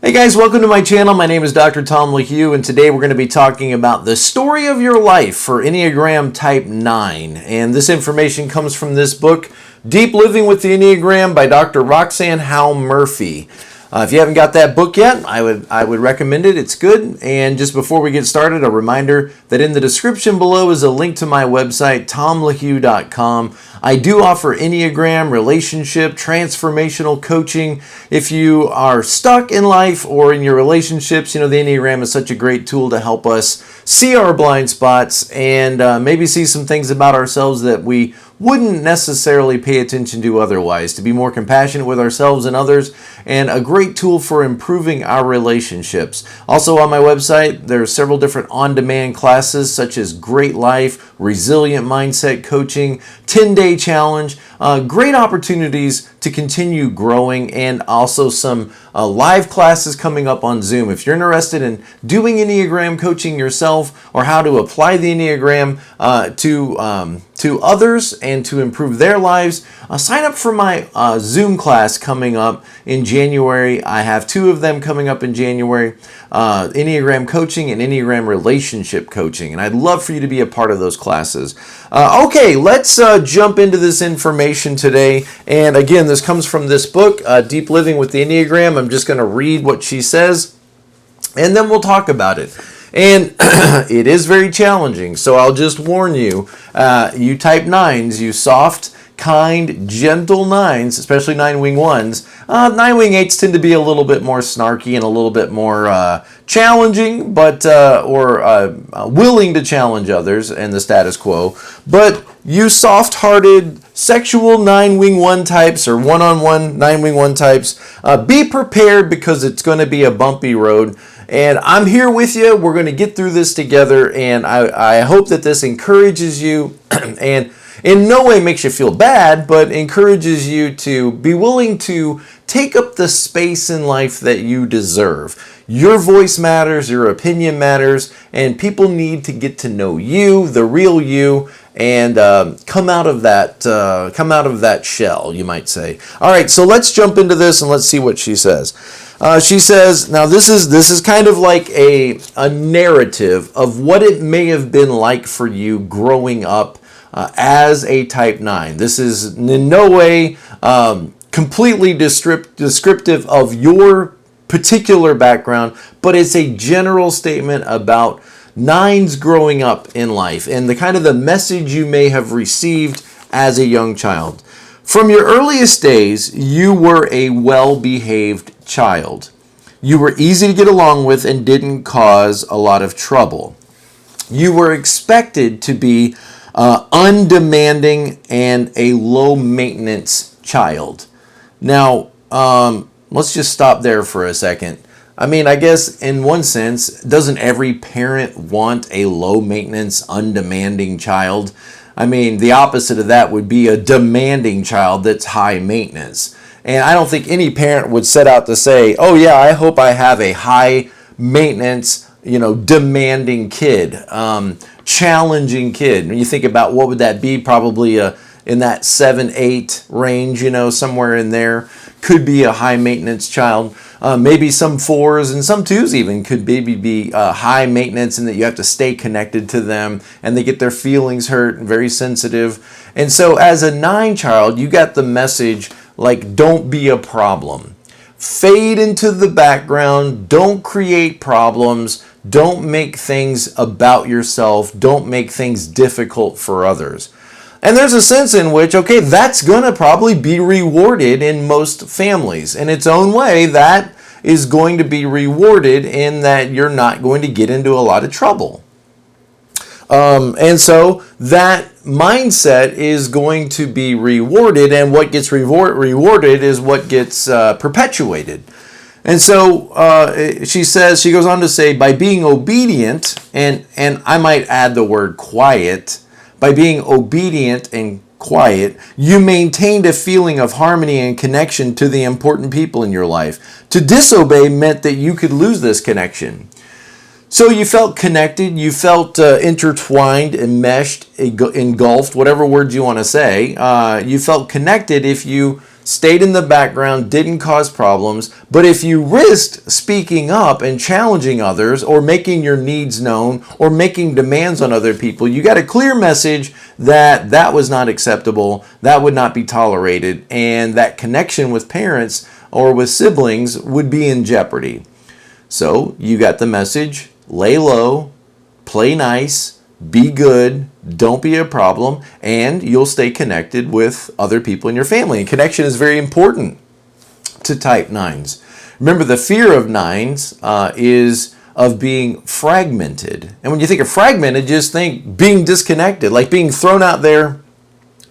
Hey guys, welcome to my channel. My name is Dr. Tom LaHue, and today we're going to be talking about the story of your life for Enneagram Type 9. And this information comes from this book, Deep Living with the Enneagram by Dr. Roxanne Howe Murphy. If you haven't got that book yet, I would recommend it. It's good. And just before we get started, a reminder that in the description below is a link to my website, tomlahue.com. I do offer Enneagram, relationship, transformational coaching. If you are stuck in life or in your relationships, the Enneagram is such a great tool to help us see our blind spots and maybe see some things about ourselves that we wouldn't necessarily pay attention to otherwise, to be more compassionate with ourselves and others, and a great tool for improving our relationships. Also on my website, there are several different on-demand classes such as Great Life, Resilient Mindset Coaching, 10-Day Challenge, great opportunities to continue growing, and also some live classes coming up on Zoom. If you're interested in doing Enneagram coaching yourself or how to apply the Enneagram to others and to improve their lives, sign up for my Zoom class coming up in January. I have two of them coming up in January, Enneagram coaching and Enneagram relationship coaching, and I'd love for you to be a part of those classes. Okay, let's jump into this information today. And again, this comes from this book, Deep Living with the Enneagram. I'm just going to read what she says, and then we'll talk about it. And it is very challenging, so I'll just warn you, you type 9s, you soft, kind, gentle 9s, especially 9-wing 1s. 9-wing 8s tend to be a little bit more snarky and a little bit more challenging, but willing to challenge others and the status quo. But you soft-hearted, sexual 9-wing 1 types or one-on-one 9-wing 1 types, be prepared because it's going to be a bumpy road. And I'm here with you. We're going to get through this together, and I hope that this encourages you and in no way makes you feel bad, but encourages you to be willing to take up the space in life that you deserve. Your voice matters, your opinion matters, and people need to get to know you, the real you, and come out of that shell, you might say. All right, so let's jump into this and let's see what she says. She says, now this is kind of like a narrative of what it may have been like for you growing up as a type 9. This is in no way completely descriptive of your particular background, but it's a general statement about 9s growing up in life and the kind of the message you may have received as a young child. From your earliest days, you were a well-behaved child. You were easy to get along with and didn't cause a lot of trouble. You were expected to be undemanding and a low-maintenance child. Now, let's just stop there for a second. I mean, I guess in one sense, doesn't every parent want a low-maintenance, undemanding child? I mean, the opposite of that would be a demanding child that's high maintenance. And I don't think any parent would set out to say, oh yeah, I hope I have a high maintenance, demanding kid, challenging kid. When you think about what would that be, probably in that 7-8 range, somewhere in there, could be a high maintenance child. Maybe some 4s and some 2s even could maybe be high maintenance, and that you have to stay connected to them and they get their feelings hurt and very sensitive. And so as a 9 child, you got the message like, don't be a problem. Fade into the background. Don't create problems. Don't make things about yourself. Don't make things difficult for others. And there's a sense in which, okay, that's going to probably be rewarded in most families. In its own way, that is going to be rewarded in that you're not going to get into a lot of trouble. And so that mindset is going to be rewarded, and what gets rewarded is what gets perpetuated. And so she goes on to say, by being obedient, and I might add the word quiet, by being obedient and quiet, you maintained a feeling of harmony and connection to the important people in your life. To disobey meant that you could lose this connection. So you felt connected, you felt intertwined, enmeshed, engulfed, whatever words you want to say. You felt connected if you stayed in the background, didn't cause problems. But if you risked speaking up and challenging others or making your needs known or making demands on other people, you got a clear message that that was not acceptable, that would not be tolerated, and that connection with parents or with siblings would be in jeopardy. So you got the message: lay low, play nice, be good, don't be a problem, and you'll stay connected with other people in your family. And connection is very important to type 9s. Remember, the fear of 9s is of being fragmented. And when you think of fragmented, just think being disconnected, like being thrown out there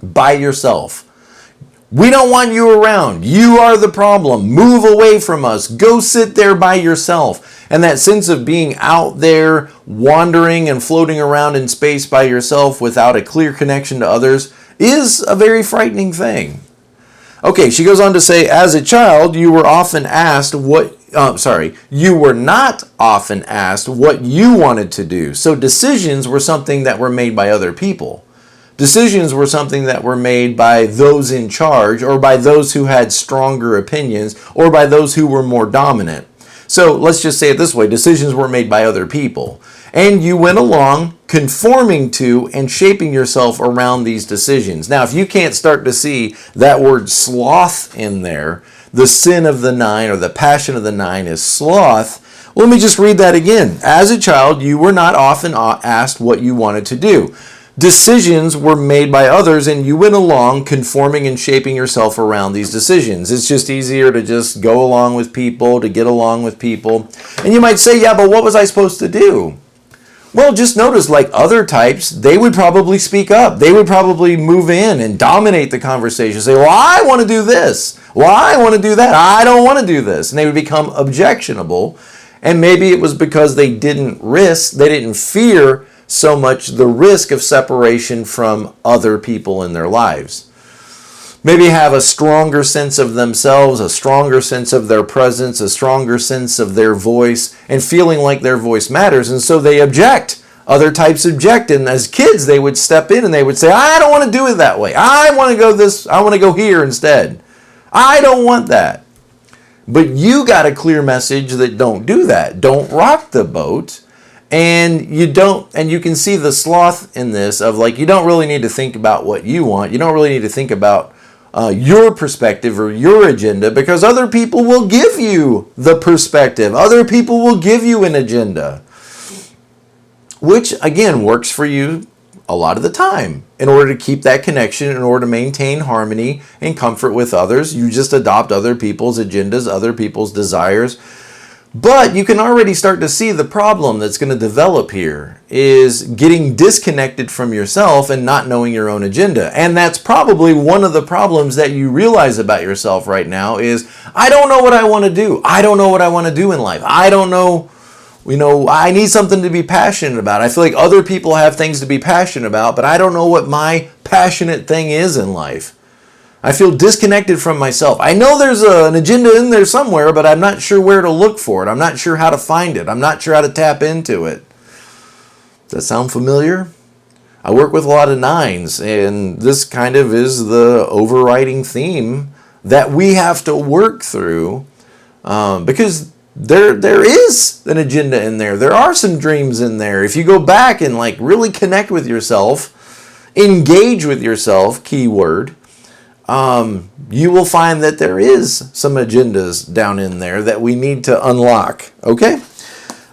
by yourself. We don't want you around. You are the problem. Move away from us. Go sit there by yourself. And that sense of being out there, wandering and floating around in space by yourself without a clear connection to others is a very frightening thing. Okay, she goes on to say, as a child, you were not often asked what you wanted to do. So decisions were something that were made by other people. Decisions were something that were made by those in charge, or by those who had stronger opinions, or by those who were more dominant. So let's just say it this way: decisions were made by other people. And you went along conforming to and shaping yourself around these decisions. Now, if you can't start to see that word sloth in there, the sin of the 9 or the passion of the 9 is sloth. Well, let me just read that again. As a child, you were not often asked what you wanted to do. Decisions were made by others, and you went along conforming and shaping yourself around these decisions. It's just easier to just go along with people, to get along with people. And you might say, yeah, but what was I supposed to do? Well, just notice, like other types, they would probably speak up. They would probably move in and dominate the conversation. Say, well, I want to do this. Well, I want to do that. I don't want to do this. And they would become objectionable. And maybe it was because they didn't fear so much the risk of separation from other people in their lives. Maybe have a stronger sense of themselves, a stronger sense of their presence, a stronger sense of their voice, and feeling like their voice matters. And so they object. Other types object. And as kids, they would step in and they would say, I don't want to do it that way. I want to go here instead. I don't want that. But you got a clear message that don't do that. Don't rock the boat. And you can see the sloth in this of like, you don't really need to think about what you want. You don't really need to think about your perspective or your agenda, because other people will give you the perspective. Other people will give you an agenda, which again works for you a lot of the time. In order to keep that connection, in order to maintain harmony and comfort with others, you just adopt other people's agendas, other people's desires. But you can already start to see the problem that's going to develop here is getting disconnected from yourself and not knowing your own agenda. And that's probably one of the problems that you realize about yourself right now is, I don't know what I want to do. I don't know what I want to do in life. I don't know, I need something to be passionate about. I feel like other people have things to be passionate about, but I don't know what my passionate thing is in life. I feel disconnected from myself. I know there's an agenda in there somewhere, but I'm not sure where to look for it. I'm not sure how to find it. I'm not sure how to tap into it. Does that sound familiar? I work with a lot of 9s, and this kind of is the overriding theme that we have to work through because there is an agenda in there. There are some dreams in there. If you go back and like really connect with yourself, engage with yourself, keyword, you will find that there is some agendas down in there that we need to unlock. Okay?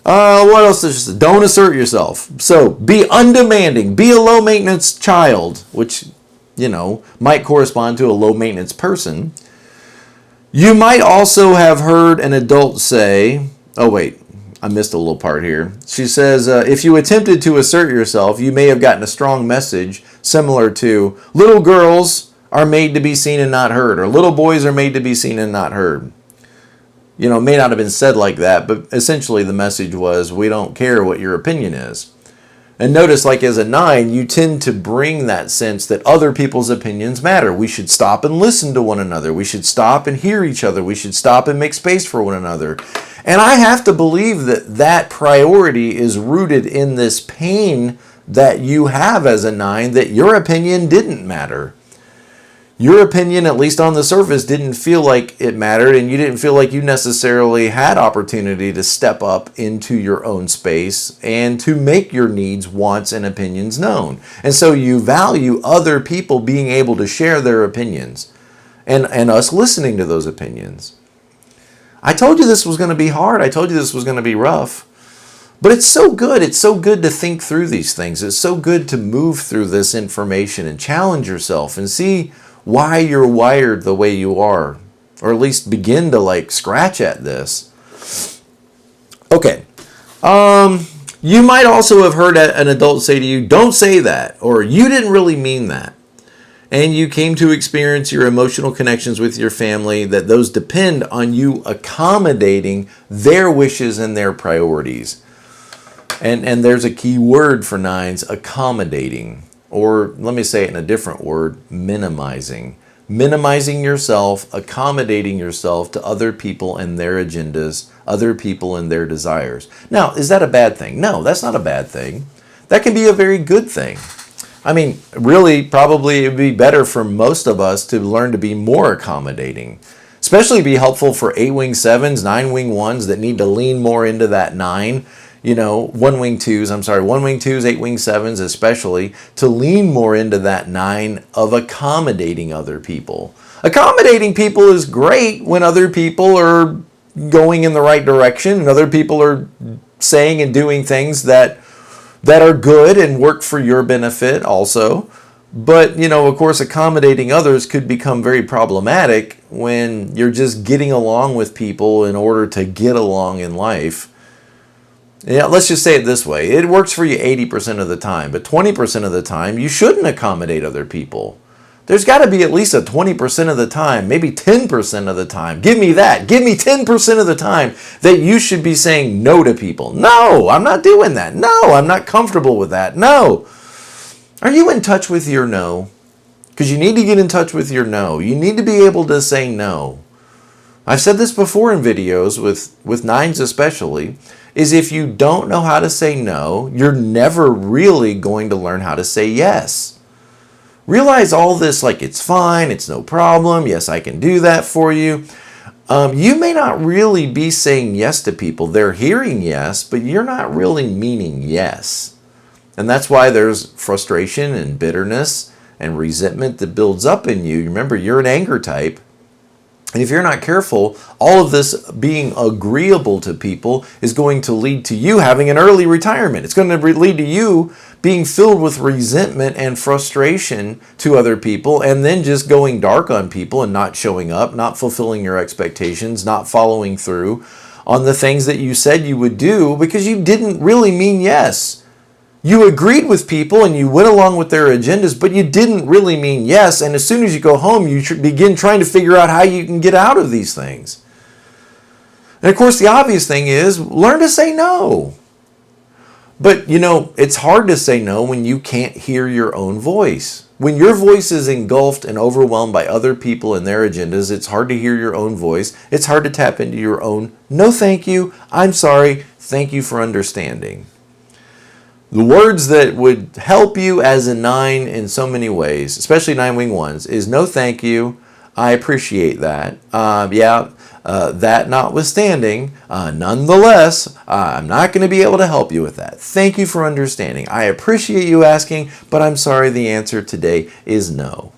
What else is this? Don't assert yourself. So be undemanding. Be a low maintenance child, which, might correspond to a low maintenance person. You might also have heard an adult say, oh wait, I missed a little part here. She says, if you attempted to assert yourself, you may have gotten a strong message similar to, little girls are made to be seen and not heard, or little boys are made to be seen and not heard. It may not have been said like that, but essentially the message was, we don't care what your opinion is. And notice, like as a 9, you tend to bring that sense that other people's opinions matter. We should stop and listen to one another. We should stop and hear each other. We should stop and make space for one another. And I have to believe that that priority is rooted in this pain that you have as a 9, that your opinion didn't matter. Your opinion, at least on the surface, didn't feel like it mattered, and you didn't feel like you necessarily had opportunity to step up into your own space and to make your needs, wants, and opinions known. And so you value other people being able to share their opinions and us listening to those opinions. I told you this was going to be hard. I told you this was going to be rough. But it's so good. It's so good to think through these things. It's so good to move through this information and challenge yourself and see why you're wired the way you are, or at least begin to scratch at this. Okay. You might also have heard an adult say to you, don't say that, or you didn't really mean that. And you came to experience your emotional connections with your family, that those depend on you accommodating their wishes and their priorities. And there's a key word for 9s, accommodating. Or let me say it in a different word, minimizing. Minimizing yourself, accommodating yourself to other people and their agendas, other people and their desires. Now, is that a bad thing? No, that's not a bad thing. That can be a very good thing. I mean, really, probably it would be better for most of us to learn to be more accommodating. Especially be helpful for 8-wing 7s, 9-wing 1s that need to lean more into that 9. 1-wing 2s, 8-wing 7s especially, to lean more into that 9 of accommodating other people. Accommodating people is great when other people are going in the right direction and other people are saying and doing things that are good and work for your benefit also. But, of course, accommodating others could become very problematic when you're just getting along with people in order to get along in life. Yeah, let's just say it this way. It works for you 80% of the time, but 20% of the time, you shouldn't accommodate other people. There's got to be at least a 20% of the time, maybe 10% of the time. Give me that. Give me 10% of the time that you should be saying no to people. No, I'm not doing that. No, I'm not comfortable with that. No. Are you in touch with your no? Because you need to get in touch with your no. You need to be able to say no. I've said this before in videos with 9s especially, is if you don't know how to say no, you're never really going to learn how to say yes. Realize all this it's fine, it's no problem, yes, I can do that for you. You may not really be saying yes to people. They're hearing yes, but you're not really meaning yes. And that's why there's frustration and bitterness and resentment that builds up in you. Remember, you're an anger type. And if you're not careful, all of this being agreeable to people is going to lead to you having an early retirement. It's going to lead to you being filled with resentment and frustration to other people, and then just going dark on people and not showing up, not fulfilling your expectations, not following through on the things that you said you would do because you didn't really mean yes. You agreed with people and you went along with their agendas, but you didn't really mean yes. And as soon as you go home, you should begin trying to figure out how you can get out of these things. And of course, the obvious thing is learn to say no. But, it's hard to say no when you can't hear your own voice. When your voice is engulfed and overwhelmed by other people and their agendas, it's hard to hear your own voice. It's hard to tap into your own, no thank you, I'm sorry, thank you for understanding. The words that would help you as a 9 in so many ways, especially 9-wing 1s, is no thank you, I appreciate that. That notwithstanding, nonetheless, I'm not going to be able to help you with that. Thank you for understanding. I appreciate you asking, but I'm sorry the answer today is no.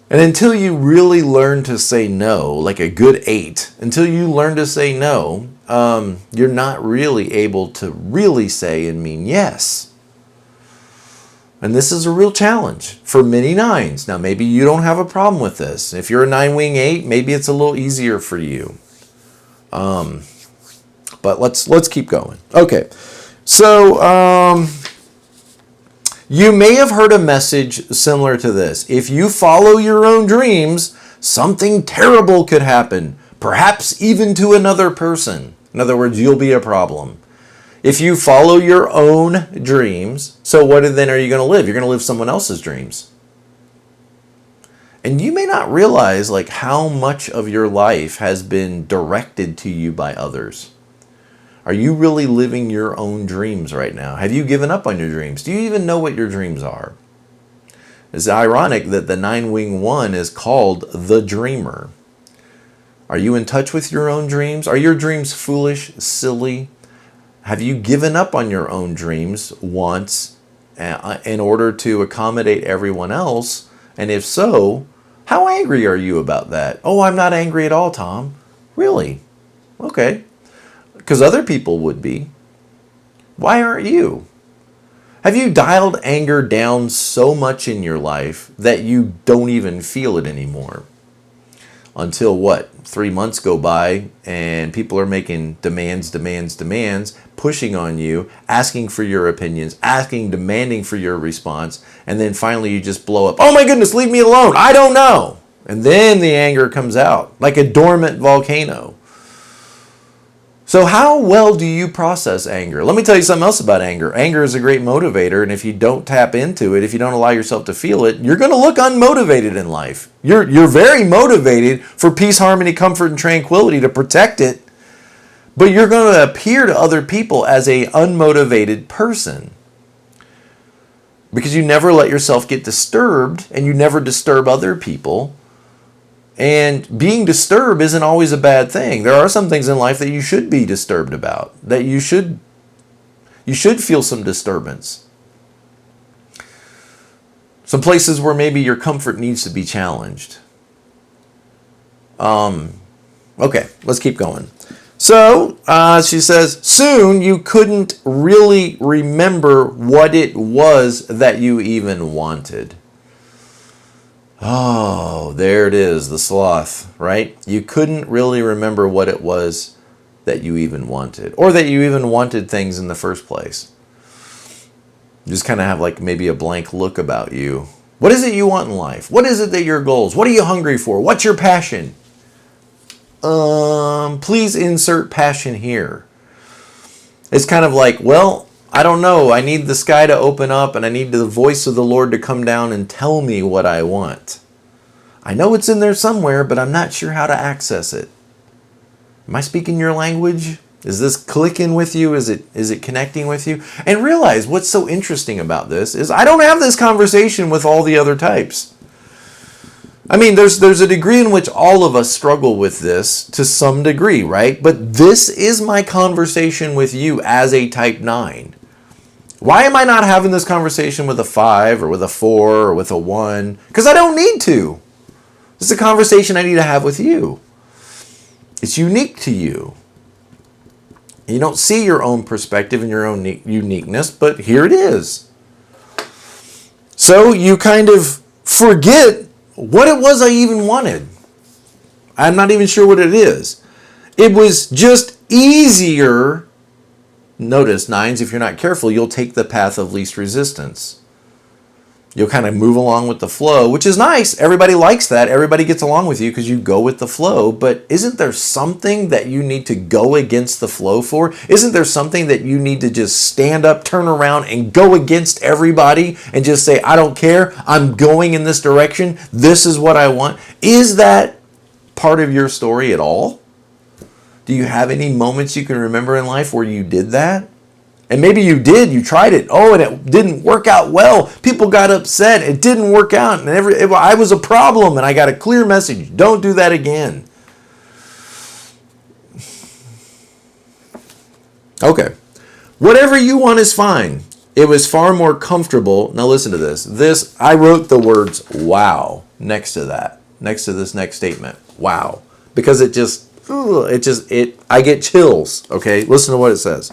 And until you really learn to say no, like a good 8, until you learn to say no, you're not really able to really say and mean yes. And this is a real challenge for many 9s. Now, maybe you don't have a problem with this. If you're a 9-wing 8, maybe it's a little easier for you. But let's keep going. Okay, so you may have heard a message similar to this. If you follow your own dreams, something terrible could happen, perhaps even to another person. In other words, you'll be a problem. If you follow your own dreams, so what then are you going to live? You're going to live someone else's dreams. And you may not realize how much of your life has been directed to you by others. Are you really living your own dreams right now? Have you given up on your dreams? Do you even know what your dreams are? It's ironic that the 9-wing one is called the dreamer. Are you in touch with your own dreams? Are your dreams foolish, silly? Have you given up on your own dreams once in order to accommodate everyone else? And if so, how angry are you about that? Oh, I'm not angry at all, Tom. Really? Okay. Because other people would be. Why aren't you? Have you dialed anger down so much in your life that you don't even feel it anymore? Until what? 3 months go by and people are making demands, pushing on you, asking for your opinions, demanding for your response, and then finally you just blow up. Oh my goodness, leave me alone. I don't know. And then the anger comes out like a dormant volcano. So how well do you process anger? Let me tell you something else about anger. Anger is a great motivator, and if you don't tap into it, if you don't allow yourself to feel it, you're going to look unmotivated in life. You're very motivated for peace, harmony, comfort, and tranquility to protect it, but you're going to appear to other people as an unmotivated person because you never let yourself get disturbed, and you never disturb other people. And being disturbed isn't always a bad thing. There are some things in life that you should be disturbed about, that you should feel some disturbance. Some places where maybe your comfort needs to be challenged. Okay, let's keep going. So, she says, soon you couldn't really remember what it was that you even wanted. Oh, there it is, the sloth, right? You couldn't really remember what it was that you even wanted, or that you even wanted things in the first place. You just kind of have like maybe a blank look about you. What is it you want in life? What is it that your goals? What are you hungry for? What's your passion? Please insert passion here. It's kind of like, well, I don't know. I need the sky to open up, and I need the voice of the Lord to come down and tell me what I want. I know it's in there somewhere, but I'm not sure how to access it. Am I speaking your language? Is this clicking with you? Is it connecting with you? And realize what's so interesting about this is I don't have this conversation with all the other types. I mean, there's a degree in which all of us struggle with this to some degree, right? But this is my conversation with you as a type 9. Why am I not having this conversation with a 5 or with a 4 or with a 1? Because I don't need to. This is a conversation I need to have with you. It's unique to you. You don't see your own perspective and your own uniqueness, but here it is. So you kind of forget what it was I even wanted. I'm not even sure what it is. It was just easier. Notice, 9s, if you're not careful, you'll take the path of least resistance. You'll kind of move along with the flow, which is nice. Everybody likes that. Everybody gets along with you because you go with the flow. But isn't there something that you need to go against the flow for? Isn't there something that you need to just stand up, turn around, and go against everybody and just say, I don't care. I'm going in this direction. This is what I want. Is that part of your story at all? Do you have any moments you can remember in life where you did that? And maybe you did, you tried it. Oh, and it didn't work out well. People got upset. It didn't work out. And I was a problem, and I got a clear message. Don't do that again. Okay. Whatever you want is fine. It was far more comfortable. Now listen to this. I wrote the words wow next to that, next to this next statement. Wow. Because I get chills. Okay. Listen to what it says.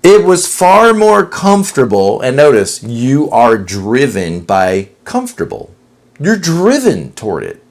It was far more comfortable, and notice, you are driven by comfortable. You're driven toward it.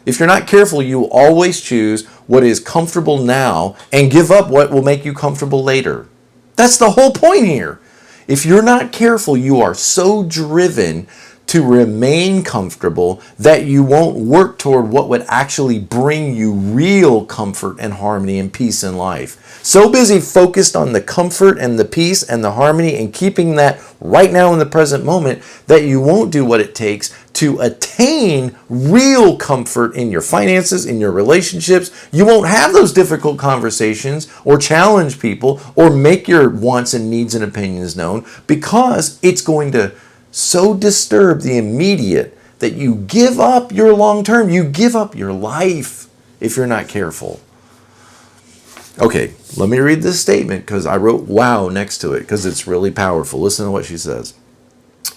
If you're not careful, you will always choose what is comfortable now and give up what will make you comfortable later. That's the whole point here. If you're not careful, you are so driven to remain comfortable that you won't work toward what would actually bring you real comfort and harmony and peace in life. So busy focused on the comfort and the peace and the harmony and keeping that right now in the present moment that you won't do what it takes to attain real comfort in your finances, in your relationships. You won't have those difficult conversations or challenge people or make your wants and needs and opinions known because it's going to so disturbed the immediate that you give up your long-term. You give up your life if you're not careful. Okay, let me read this statement because I wrote wow next to it because it's really powerful. Listen to what she says.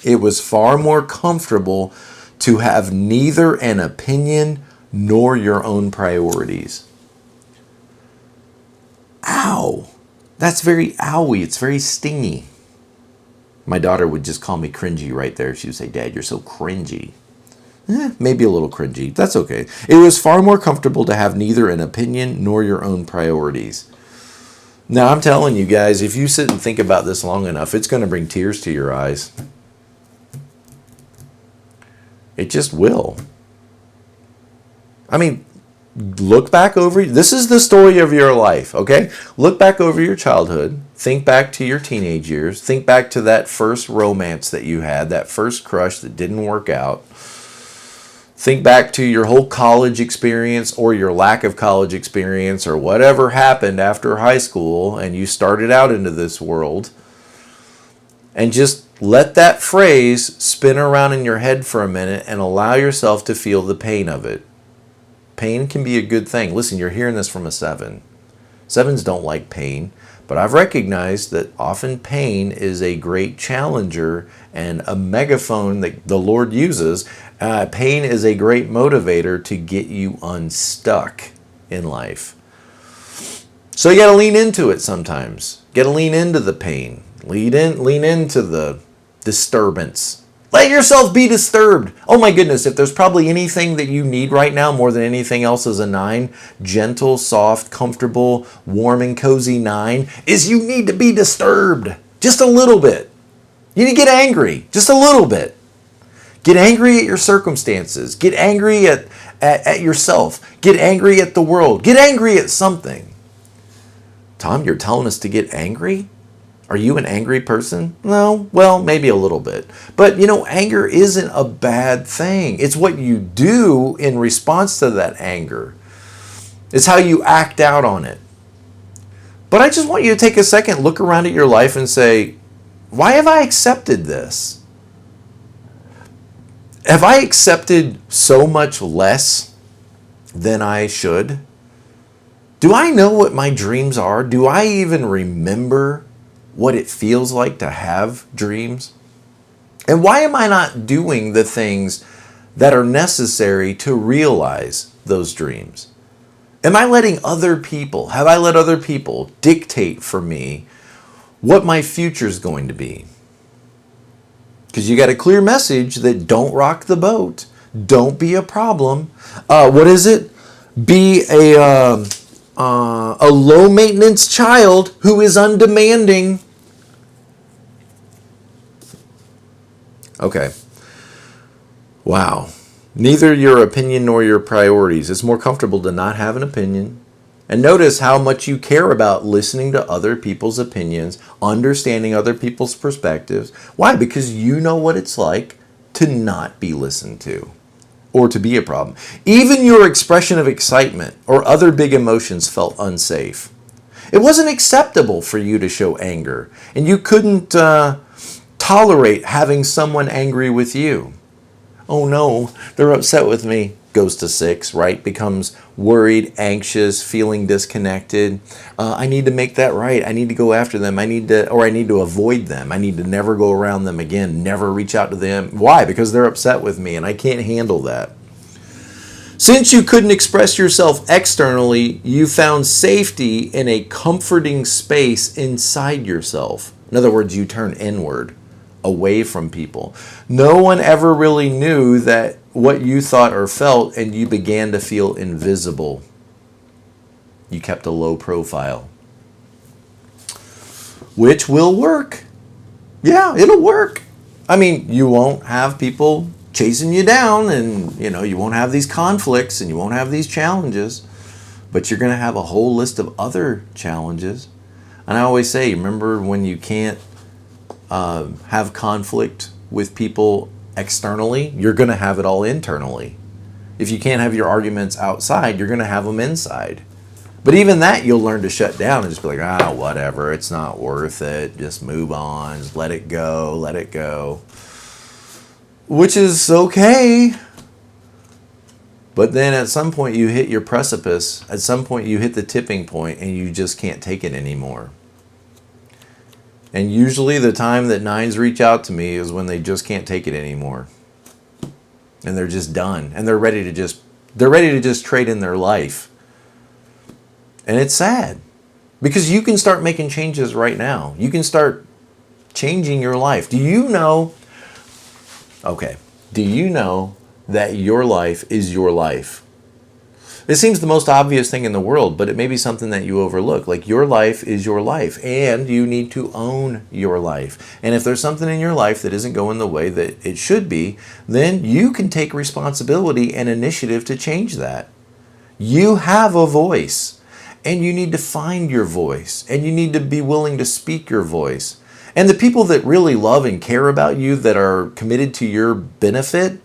It was far more comfortable to have neither an opinion nor your own priorities. Ow. That's very owie. It's very stingy. My daughter would just call me cringy right there. She would say, Dad, you're so cringy. Maybe a little cringy. That's okay. It was far more comfortable to have neither an opinion nor your own priorities. Now, I'm telling you guys, if you sit and think about this long enough, it's going to bring tears to your eyes. It just will. I mean, look back over, this is the story of your life, okay? Look back over your childhood. Think back to your teenage years. Think back to that first romance that you had, that first crush that didn't work out. Think back to your whole college experience or your lack of college experience or whatever happened after high school and you started out into this world. And just let that phrase spin around in your head for a minute and allow yourself to feel the pain of it. Pain can be a good thing. Listen, you're hearing this from a 7. 7s don't like pain, but I've recognized that often pain is a great challenger and a megaphone that the Lord uses. Pain is a great motivator to get you unstuck in life. So you got to lean into it sometimes. Got to lean into the pain. Lean into the disturbance. Let yourself be disturbed. Oh my goodness, if there's probably anything that you need right now more than anything else as a 9, gentle, soft, comfortable, warm and cozy 9, is you need to be disturbed. Just a little bit. You need to get angry. Just a little bit. Get angry at your circumstances. Get angry at yourself. Get angry at the world. Get angry at something. Tom, you're telling us to get angry? Are you an angry person? No, well, maybe a little bit. But, anger isn't a bad thing. It's what you do in response to that anger. It's how you act out on it. But I just want you to take a second, look around at your life and say, why have I accepted this? Have I accepted so much less than I should? Do I know what my dreams are? Do I even remember what it feels like to have dreams? And why am I not doing the things that are necessary to realize those dreams? Have I let other people dictate for me what my future is going to be? Because you got a clear message that don't rock the boat. Don't be a problem. What is it? Be a low maintenance child who is undemanding. Okay. Wow. Neither your opinion nor your priorities. It's more comfortable to not have an opinion. And notice how much you care about listening to other people's opinions, understanding other people's perspectives. Why? Because you know what it's like to not be listened to or to be a problem. Even your expression of excitement or other big emotions felt unsafe. It wasn't acceptable for you to show anger, and you couldn't tolerate having someone angry with you. Oh no, they're upset with me. Goes to 6, right? Becomes worried, anxious, feeling disconnected. I need to make that right. I need to go after them. I need to avoid them. I need to never go around them again, never reach out to them. Why? Because they're upset with me and I can't handle that. Since you couldn't express yourself externally, you found safety in a comforting space inside yourself. In other words, you turn inward, away from people. No one ever really knew that what you thought or felt, and you began to feel invisible. You kept a low profile. Which will work. Yeah, it'll work. I mean, you won't have people chasing you down, and you won't have these conflicts and you won't have these challenges, but you're going to have a whole list of other challenges. And I always say, remember when you can't have conflict with people externally, you're going to have it all internally. If you can't have your arguments outside, you're going to have them inside. But even that, you'll learn to shut down and just be like, whatever, it's not worth it. Just move on, just let it go, let it go. which is okay. But then at some point you hit your precipice. At some point you hit the tipping point and you just can't take it anymore. And usually the time that 9s reach out to me is when they just can't take it anymore. And they're just done. And they're ready to just trade in their life. And it's sad. Because you can start making changes right now. You can start changing your life. Do you know that your life is your life? It seems the most obvious thing in the world, but it may be something that you overlook. Like, your life is your life, and you need to own your life. And if there's something in your life that isn't going the way that it should be, then you can take responsibility and initiative to change that. You have a voice, and you need to find your voice, and you need to be willing to speak your voice. And the people that really love and care about you, that are committed to your benefit,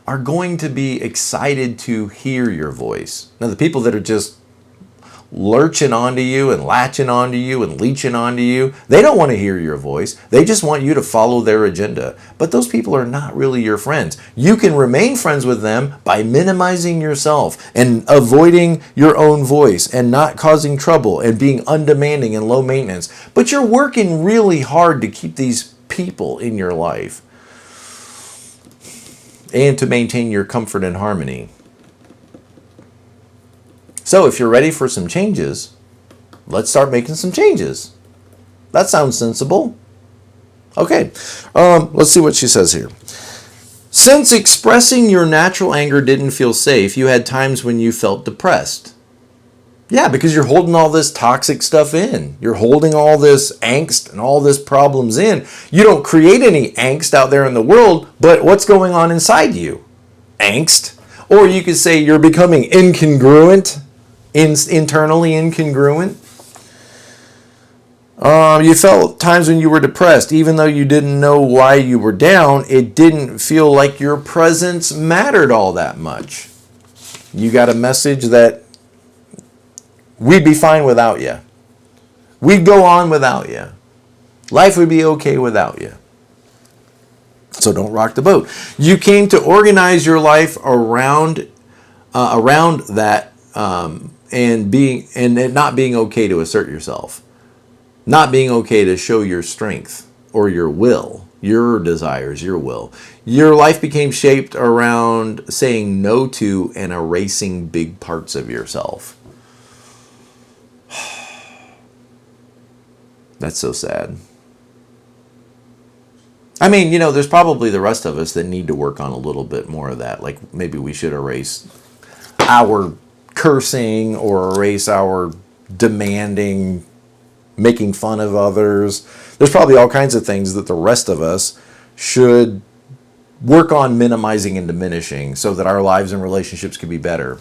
are going to be excited to hear your voice. Now, the people that are just lurching onto you and latching onto you and leeching onto you, they don't want to hear your voice. They just want you to follow their agenda. But those people are not really your friends. You can remain friends with them by minimizing yourself and avoiding your own voice and not causing trouble and being undemanding and low maintenance. But you're working really hard to keep these people in your life and to maintain your comfort and harmony. So if you're ready for some changes, let's start making some changes. That sounds sensible. Okay, let's see what she says here. Since expressing your natural anger didn't feel safe, you had times when you felt depressed. Yeah, because you're holding all this toxic stuff in. You're holding all this angst and all this problems in. You don't create any angst out there in the world, but what's going on inside you? Angst. Or you could say you're becoming incongruent, internally incongruent. You felt times when you were depressed, even though you didn't know why you were down. It didn't feel like your presence mattered all that much. You got a message that we'd be fine without you. We'd go on without you. Life would be okay without you. So don't rock the boat. You came to organize your life around that, and it not being okay to assert yourself, not being okay to show your strength or your will, your desires, your will. Your life became shaped around saying no to and erasing big parts of yourself. That's so sad. I mean, there's probably the rest of us that need to work on a little bit more of that. Like, maybe we should erase our cursing or erase our demanding, making fun of others. There's probably all kinds of things that the rest of us should work on minimizing and diminishing so that our lives and relationships can be better.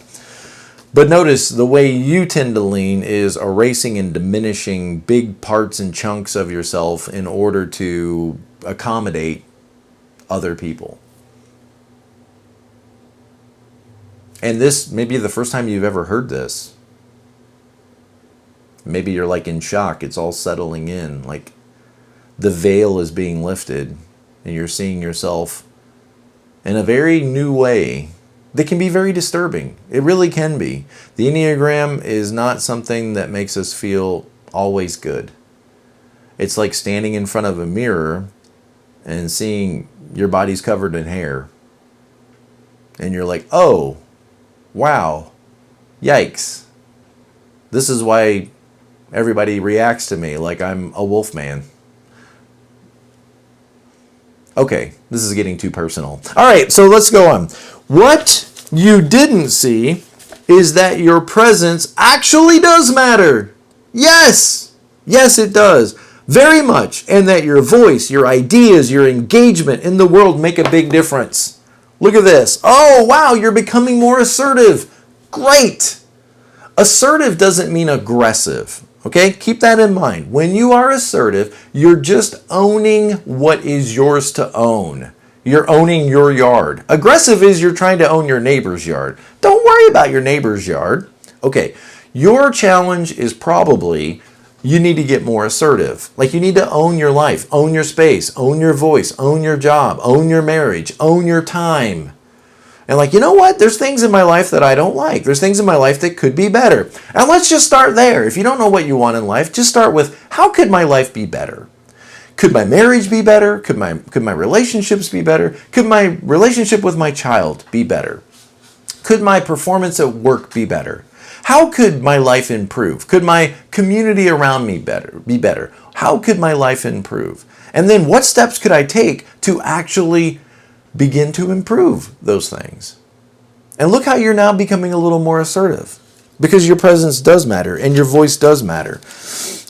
But notice the way you tend to lean is erasing and diminishing big parts and chunks of yourself in order to accommodate other people. And this may be the first time you've ever heard this. Maybe you're like in shock. It's all settling in. Like the veil is being lifted and you're seeing yourself in a very new way that can be very disturbing. It really can be. The Enneagram is not something that makes us feel always good. It's like standing in front of a mirror and seeing your body's covered in hair. And you're like, oh, wow, yikes. This is why everybody reacts to me like I'm a wolf man. Okay, this is getting too personal. All right, so let's go on. What you didn't see is that your presence actually does matter. Yes, it does. Very much. And that your voice, your ideas, your engagement in the world make a big difference. Look at this. Oh, wow, you're becoming more assertive. Great. Assertive doesn't mean aggressive. Okay, keep that in mind. When you are assertive, you're just owning what is yours to own. You're owning your yard. Aggressive is you're trying to own your neighbor's yard. Don't worry about your neighbor's yard. Okay, your challenge is probably you need to get more assertive. Like, you need to own your life, own your space, own your voice, own your job, own your marriage, own your time. And like, you know what? There's things in my life that I don't like. There's things in my life that could be better. And let's just start there. If you don't know what you want in life, just start with, how could my life be better? Could my marriage be better? Could my relationships be better? Could my relationship with my child be better? Could my performance at work be better? How could my life improve? Could my community around me be better? How could my life improve? And then what steps could I take to actually begin to improve those things? And look how you're now becoming a little more assertive, because your presence does matter and your voice does matter.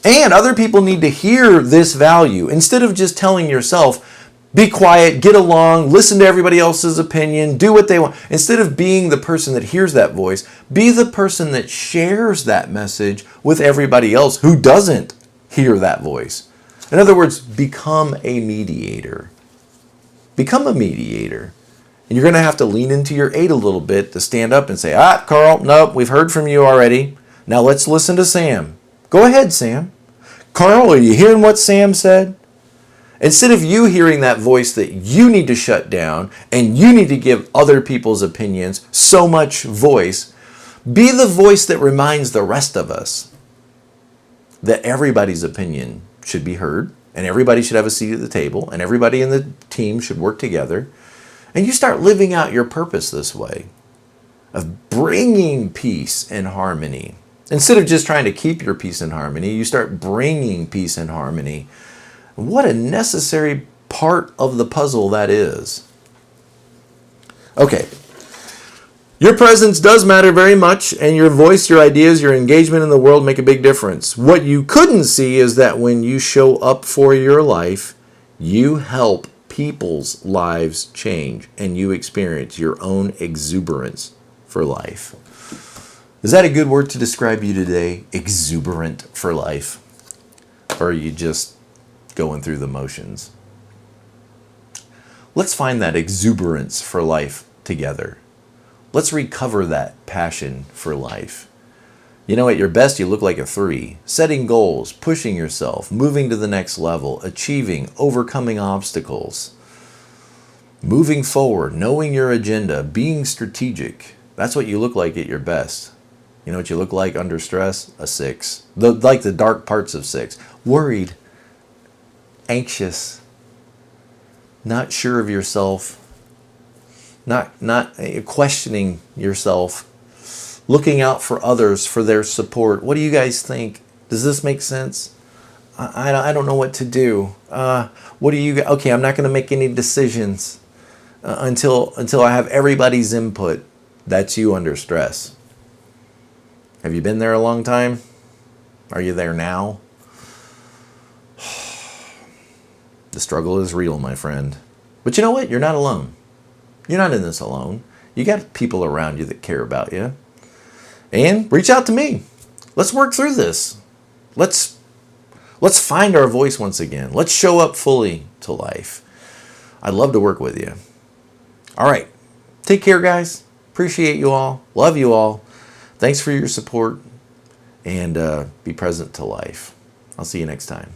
And other people need to hear this value. Instead of just telling yourself, be quiet, get along, listen to everybody else's opinion, do what they want. Instead of being the person that hears that voice, be the person that shares that message with everybody else who doesn't hear that voice. In other words, become a mediator. Become a mediator. And you're going to have to lean into your 8 a little bit to stand up and say, Carl, nope, we've heard from you already. Now let's listen to Sam. Go ahead, Sam. Carl, are you hearing what Sam said? Instead of you hearing that voice that you need to shut down and you need to give other people's opinions so much voice, be the voice that reminds the rest of us that everybody's opinion should be heard and everybody should have a seat at the table and everybody in the team should work together. And you start living out your purpose this way of bringing peace and harmony. Instead of just trying to keep your peace and harmony, you start bringing peace and harmony. What a necessary part of the puzzle that is. Okay. Your presence does matter very much, and your voice, your ideas, your engagement in the world make a big difference. What you couldn't see is that when you show up for your life, you help people's lives change, and you experience your own exuberance for life. Is that a good word to describe you today? Exuberant for life? Or are you just going through the motions? Let's find that exuberance for life together. Let's recover that passion for life. You know, at your best, you look like a 3. Setting goals, pushing yourself, moving to the next level, achieving, overcoming obstacles, moving forward, knowing your agenda, being strategic. That's what you look like at your best. You know what you look like under stress? A 6. Like the dark parts of 6. Worried, anxious, not sure of yourself, not questioning yourself, looking out for others for their support. What do you guys think? Does this make sense? I don't know what to do. What do you? Okay, I'm not going to make any decisions until I have everybody's input. That's you under stress. Have you been there a long time? Are you there now? The struggle is real, my friend. But you know what? You're not alone. You're not in this alone. You got people around you that care about you. And reach out to me. Let's work through this. Let's find our voice once again. Let's show up fully to life. I'd love to work with you. All right. Take care, guys. Appreciate you all. Love you all. Thanks for your support. And be present to life. I'll see you next time.